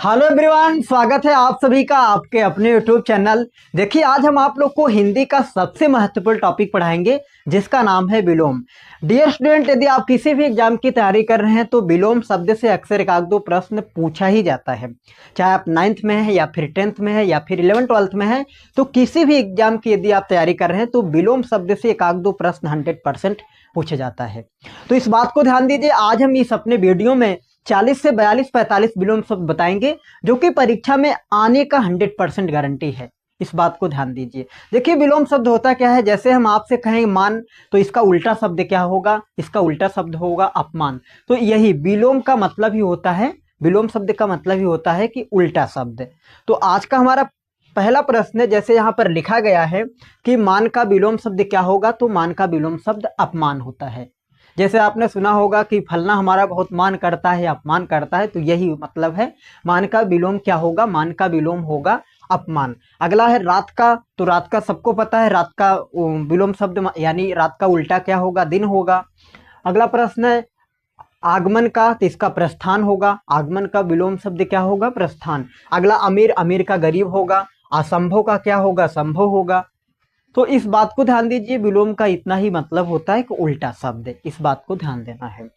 Hello everyone, स्वागत है आप सभी का आपके अपने यूट्यूब चैनल। देखिए, आज हम आप लोग को हिंदी का सबसे महत्वपूर्ण टॉपिक पढ़ाएंगे जिसका नाम है विलोम। डियर स्टूडेंट, यदि आप किसी भी एग्जाम की तैयारी कर रहे हैं तो विलोम शब्द से अक्सर एक आध दो प्रश्न पूछा ही जाता है। चाहे आप 9th में है या फिर 10th में है या फिर 11th-12th में है, तो किसी भी एग्जाम की यदि आप तैयारी कर रहे हैं तो विलोम शब्द से एक आध दो प्रश्न 100% पूछा जाता है। तो इस बात को ध्यान दीजिए, आज हम इस अपने वीडियो में 40 से 42 45 विलोम शब्द बताएंगे जो कि परीक्षा में आने का 100% गारंटी है। इस बात को ध्यान दीजिए। देखिए, विलोम शब्द होता क्या है। जैसे हम आपसे कहें मान, तो इसका उल्टा शब्द क्या होगा? इसका उल्टा शब्द होगा अपमान। तो यही विलोम का मतलब ही होता है, विलोम शब्द का मतलब ही होता है कि उल्टा शब्द। तो आज का हमारा पहला प्रश्न है, जैसे यहाँ पर लिखा गया है कि मान का विलोम शब्द क्या होगा, तो मान का विलोम शब्द अपमान होता है। जैसे आपने सुना होगा कि फलना हमारा बहुत मान करता है, अपमान करता है, तो यही मतलब है। मान का विलोम क्या होगा? मान का विलोम होगा अपमान। अगला है रात का, तो रात का सबको पता है, रात का विलोम शब्द यानी रात का उल्टा क्या होगा? दिन होगा। अगला प्रश्न है आगमन का, तो इसका प्रस्थान होगा। आगमन का विलोम शब्द क्या होगा? प्रस्थान। अगला अमीर, अमीर का गरीब होगा। असंभव का क्या होगा? संभव होगा। तो इस बात को ध्यान दीजिए, विलोम का इतना ही मतलब होता है कि उल्टा शब्द। इस बात को ध्यान देना है।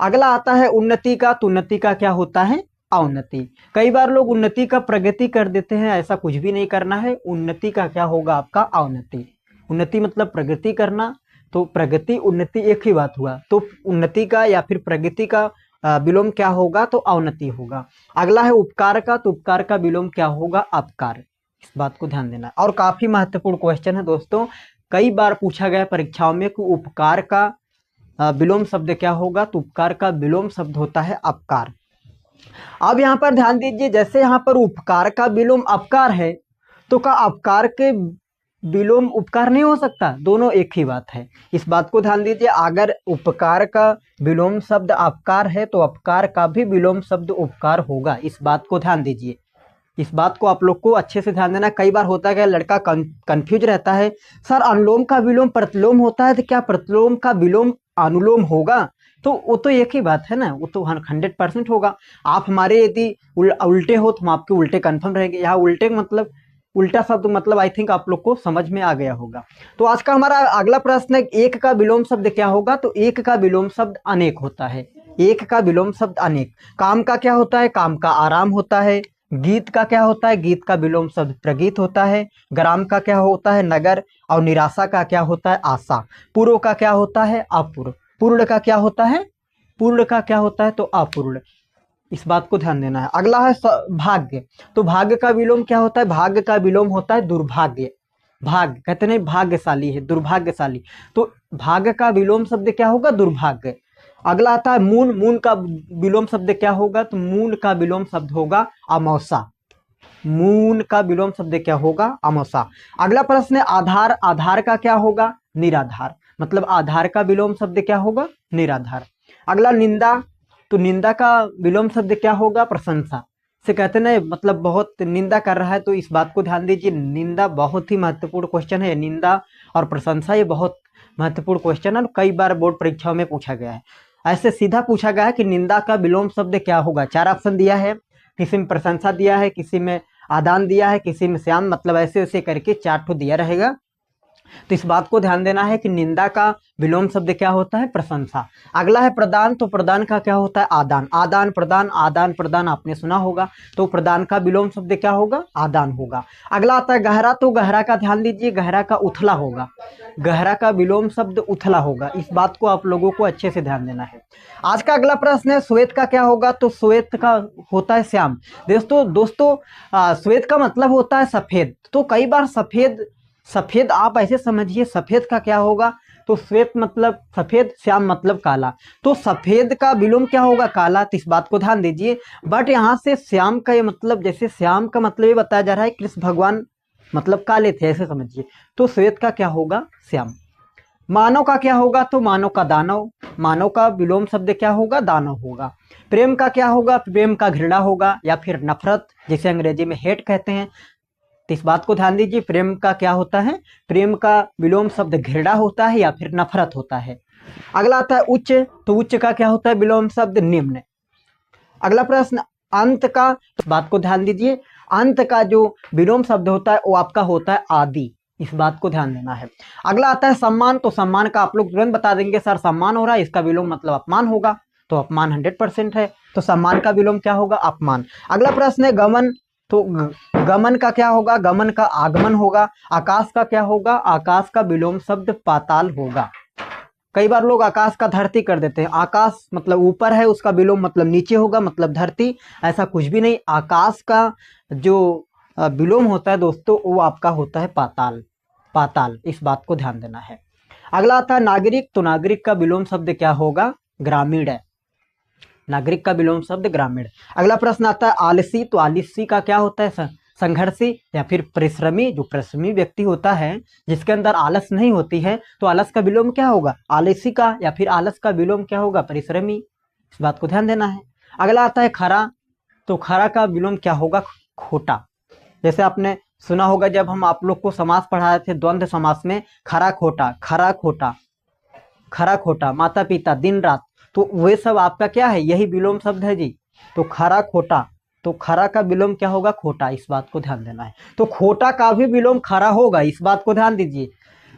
अगला आता है उन्नति का, तो उन्नति का क्या होता है? अवनति। कई बार लोग उन्नति का प्रगति कर देते हैं, ऐसा कुछ भी नहीं करना है। उन्नति का क्या होगा? आपका अवनति। उन्नति मतलब प्रगति करना, तो प्रगति उन्नति एक ही बात हुआ। तो उन्नति का या फिर प्रगति का विलोम क्या होगा? तो अवनति होगा। अगला है उपकार का, तो उपकार का विलोम क्या होगा? अपकार। इस बात को ध्यान देना। और काफी महत्वपूर्ण क्वेश्चन है दोस्तों, कई बार पूछा गया परीक्षाओं में कि उपकार का विलोम शब्द क्या होगा? तो उपकार का विलोम शब्द होता है अपकार। अब यहाँ पर ध्यान दीजिए, जैसे यहाँ पर उपकार का विलोम अपकार है, तो क्या अपकार के विलोम उपकार नहीं हो सकता? दोनों एक ही बात है। इस बात को ध्यान दीजिए, अगर उपकार का विलोम शब्द अपकार है तो अपकार का भी विलोम शब्द उपकार होगा। इस बात को ध्यान दीजिए। इस बात को आप लोग को अच्छे से ध्यान देना। कई बार होता है कि लड़का कंफ्यूज रहता है, सर अनुलोम का विलोम प्रतिलोम होता है, तो क्या प्रतिलोम का विलोम अनुलोम होगा? तो वो तो एक ही बात है ना, वो तो 100% होगा। आप हमारे यदि उल्टे हो तो हम आपके उल्टे कंफर्म रहेंगे। यहाँ उल्टे मतलब उल्टा शब्द मतलब आई थिंक आप लोग को समझ में आ गया होगा। तो आज का हमारा अगला प्रश्न है, एक का विलोम शब्द क्या होगा? तो एक का विलोम शब्द अनेक होता है। एक का विलोम शब्द अनेक। काम का क्या होता है? काम का आराम होता है। गीत का क्या होता है? गीत का विलोम शब्द प्रगीत होता है। ग्राम का क्या होता है? नगर। और निराशा का क्या होता है? आशा। पूर्व का क्या होता है? अपूर्व। पूर्ण का क्या होता है? पूर्ण का क्या होता है? तो अपूर्ण। इस बात को ध्यान देना है। अगला है भाग्य, तो भाग्य का विलोम क्या होता है? भाग्य का विलोम होता है दुर्भाग्य। भाग्य कहते नहीं भाग्यशाली है, दुर्भाग्यशाली। तो भाग्य का विलोम शब्द क्या होगा? दुर्भाग्य। अगला आता है मून, मून का विलोम शब्द क्या होगा? तो मून का विलोम शब्द होगा अमावस्या। मून का विलोम शब्द क्या होगा? अमावस्या। अगला प्रश्न है आधार, आधार का क्या होगा? निराधार। मतलब आधार का विलोम शब्द क्या होगा? निराधार। अगला निंदा, तो निंदा का विलोम शब्द क्या होगा? प्रशंसा। से कहते ना मतलब बहुत निंदा कर रहा है, तो इस बात को ध्यान दीजिए। निंदा बहुत ही महत्वपूर्ण क्वेश्चन है। निंदा और प्रशंसा ये बहुत महत्वपूर्ण क्वेश्चन है, कई बार बोर्ड परीक्षाओं में पूछा गया है। ऐसे सीधा पूछा गया है कि निंदा का विलोम शब्द क्या होगा? 4 ऑप्शन दिया है, किसी में प्रशंसा दिया है, किसी में आदान दिया है, किसी में श्याम, मतलब ऐसे ऐसे करके 4 ठो दिया रहेगा। तो इस बात को ध्यान देना है कि निंदा का विलोम शब्द क्या होता है? प्रशंसा। अगला है प्रदान, तो प्रदान का क्या होता है? आदान। आदान प्रदान, आदान प्रदान आपने सुना होगा, तो प्रदान का विलोम शब्द क्या होगा? आदान होगा। अगला आता है गहरा, तो गहरा का ध्यान दीजिए, गहरा का उथला होगा। गहरा का विलोम शब्द उथला होगा। इस बात को आप लोगों को अच्छे से ध्यान देना है। आज का अगला प्रश्न है श्वेत का क्या होगा? तो श्वेत का होता है श्याम। दोस्तों श्वेत का मतलब होता है सफेद। तो कई बार सफेद, सफेद आप ऐसे समझिए, सफेद का क्या होगा? तो श्वेत मतलब सफेद, श्याम मतलब काला। तो सफेद का विलोम क्या होगा? काला। तो इस बात को ध्यान दीजिए। बट यहाँ से श्याम का ये मतलब, जैसे श्याम का मतलब ये बताया जा रहा है कृष्ण भगवान मतलब काले थे, ऐसे समझिए। तो श्वेत का क्या होगा? श्याम। मानव का क्या होगा? तो मानव का दानव। मानव का विलोम शब्द क्या होगा? दानव होगा। प्रेम का क्या होगा? प्रेम का घृणा होगा या फिर नफरत, जिसे अंग्रेजी में हेट कहते हैं। तो इस बात को ध्यान दीजिए, प्रेम का क्या होता है? प्रेम का विलोम शब्द घृणा होता है या फिर नफरत होता है। अगला आता है उच्च, तो उच्च का क्या होता है? विलोम शब्द निम्न। अगला प्रश्न अंत का, इस बात को ध्यान दीजिए, अंत का जो विलोम शब्द होता है वो आपका होता है आदि, इस बात को ध्यान देना है। अगला आता है सम्मान, तो सम्मान का आप लोग तुरंत बता देंगे सर सम्मान हो रहा है, इसका विलोम मतलब अपमान होगा, तो अपमान 100% है, तो सम्मान का विलोम क्या होगा, अपमान। अगला प्रश्न है गमन, तो गमन का क्या होगा, गमन का आगमन होगा। आकाश का क्या होगा, आकाश का विलोम शब्द पाताल होगा। कई बार लोग आकाश का धरती कर देते हैं, आकाश मतलब ऊपर है, उसका विलोम मतलब नीचे होगा, मतलब धरती, ऐसा कुछ भी नहीं। आकाश का जो विलोम होता है दोस्तों वो आपका होता है पाताल, पाताल, इस बात को ध्यान देना है। अगला आता है नागरिक, तो नागरिक का विलोम शब्द क्या होगा, ग्रामीण है, नागरिक का विलोम शब्द ग्रामीण। अगला प्रश्न आता है आलसी, तो आलसी का क्या होता है, संघर्षी या फिर परिश्रमी। जो परिश्रमी व्यक्ति होता है जिसके अंदर आलस नहीं होती है, तो आलस का विलोम क्या होगा, आलसी का, या फिर आलस का विलोम क्या होगा, परिश्रमी, इस बात को ध्यान देना है। अगला आता है खरा, तो खरा का विलोम क्या होगा, खोटा। जैसे आपने सुना होगा जब हम आप लोग को समास पढ़ाए थे द्वंद्व समास में, खरा खोटा, खरा खोटा, खरा खोटा, माता पिता, दिन रात, तो वे सब आपका क्या है, यही विलोम शब्द है जी। तो खरा खोटा, तो खरा का विलोम क्या होगा, खोटा, इस बात को ध्यान देना है। तो खोटा का भी विलोम खरा होगा, इस बात को ध्यान दीजिए।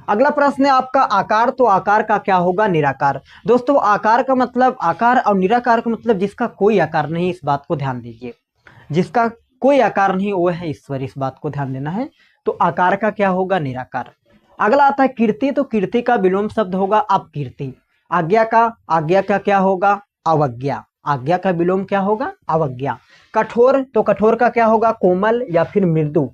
अगला प्रश्न है आपका आकार, तो आकार का क्या होगा, निराकार। दोस्तों आकार का मतलब, आकार और निराकार का मतलब जिसका कोई आकार नहीं, इस बात को ध्यान दीजिए, जिसका कोई आकार नहीं वो है ईश्वर, इस बात को ध्यान देना है। तो आकार का क्या होगा, निराकार। अगला आता है कीर्ति, तो कीर्ति का विलोम शब्द होगा अपकीर्ति। आज्ञा का क्या होगा, अवज्ञा, आज्ञा का विलोम क्या होगा, अवज्ञा। कठोर, तो कठोर का क्या होगा, कोमल या फिर मृदु,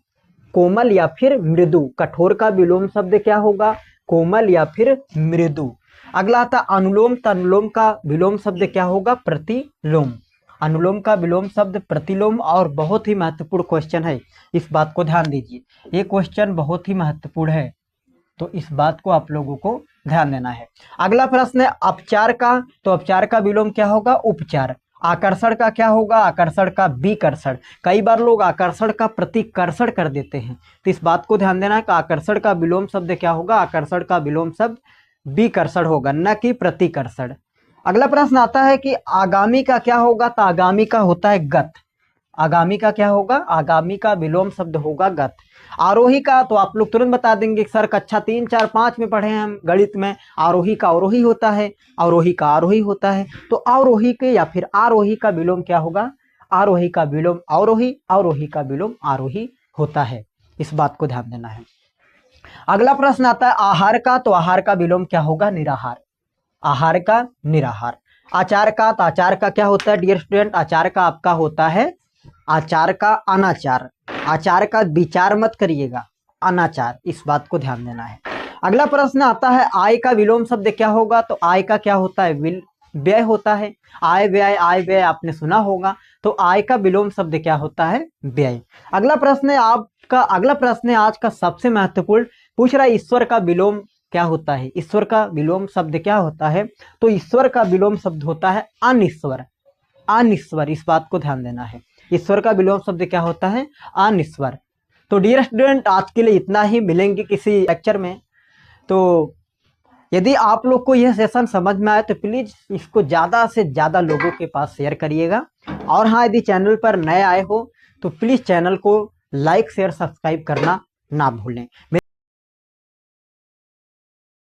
कोमल या फिर मृदु, कठोर का विलोम शब्द क्या होगा, कोमल या फिर मृदु। अगला आता अनुलोम, तो अनुलोम का विलोम शब्द क्या होगा, प्रतिलोम, अनुलोम का विलोम शब्द प्रतिलोम। और बहुत ही महत्वपूर्ण क्वेश्चन है, इस बात को ध्यान दीजिए, ये क्वेश्चन बहुत ही महत्वपूर्ण है, तो इस बात को आप लोगों को ध्यान देना है। अगला प्रश्न है अपचार का, तो अपचार का विलोम क्या होगा, उपचार। आकर्षण का क्या होगा, आकर्षण का विकर्षण। कई बार लोग आकर्षण का प्रतिकर्षण कर देते हैं, तो इस बात को ध्यान देना है कि आकर्षण का विलोम शब्द क्या होगा, आकर्षण का विलोम शब्द विकर्षण होगा, न कि प्रतिकर्षण। अगला प्रश्न आता है कि आगामी का क्या होगा, तो आगामी का होता है गत। आगामी का क्या होगा, आगामी का विलोम शब्द होगा गत। आरोही का, तो आप लोग तुरंत बता देंगे सर कक्षा 3, 4, 5 में पढ़े हैं हम गणित में, आरोही का अवरोही होता है, अवरोही का आरोही होता है। तो अवरोही के या फिर आरोही का विलोम क्या होगा, आरोही का विलोम अवरोही, अवरोही का विलोम आरोही होता है, इस बात को ध्यान देना है। अगला प्रश्न आता है आहार का, तो आहार का विलोम क्या होगा, निराहार, आहार का निराहार। आचार का, तो आचार का क्या होता है डियर स्टूडेंट, आचार का आपका होता है, आचार का अनाचार, आचार का विचार मत करिएगा, अनाचार, इस बात को ध्यान देना है। अगला प्रश्न आता है आय का विलोम शब्द क्या होगा, तो आय का क्या होता है, व्यय होता है, आय व्यय आपने सुना होगा, तो आय का विलोम शब्द क्या होता है, व्यय। अगला प्रश्न है आपका, अगला प्रश्न है आज का सबसे महत्वपूर्ण, पूछ रहा है ईश्वर का विलोम क्या होता है, ईश्वर का विलोम शब्द क्या होता है, तो ईश्वर का विलोम शब्द होता है अनिश्वर, अनिश्वर, इस बात को ध्यान देना है। ईश्वर का विलोम शब्द क्या होता है, अनिश्वर। तो डियर स्टूडेंट आज के लिए इतना ही, मिलेंगे किसी लेक्चर में। तो यदि आप लोग को यह सेशन समझ में आए तो प्लीज़ इसको ज़्यादा से ज़्यादा लोगों के पास शेयर करिएगा। और हाँ, यदि चैनल पर नए आए हो तो प्लीज़ चैनल को लाइक शेयर सब्सक्राइब करना ना भूलें।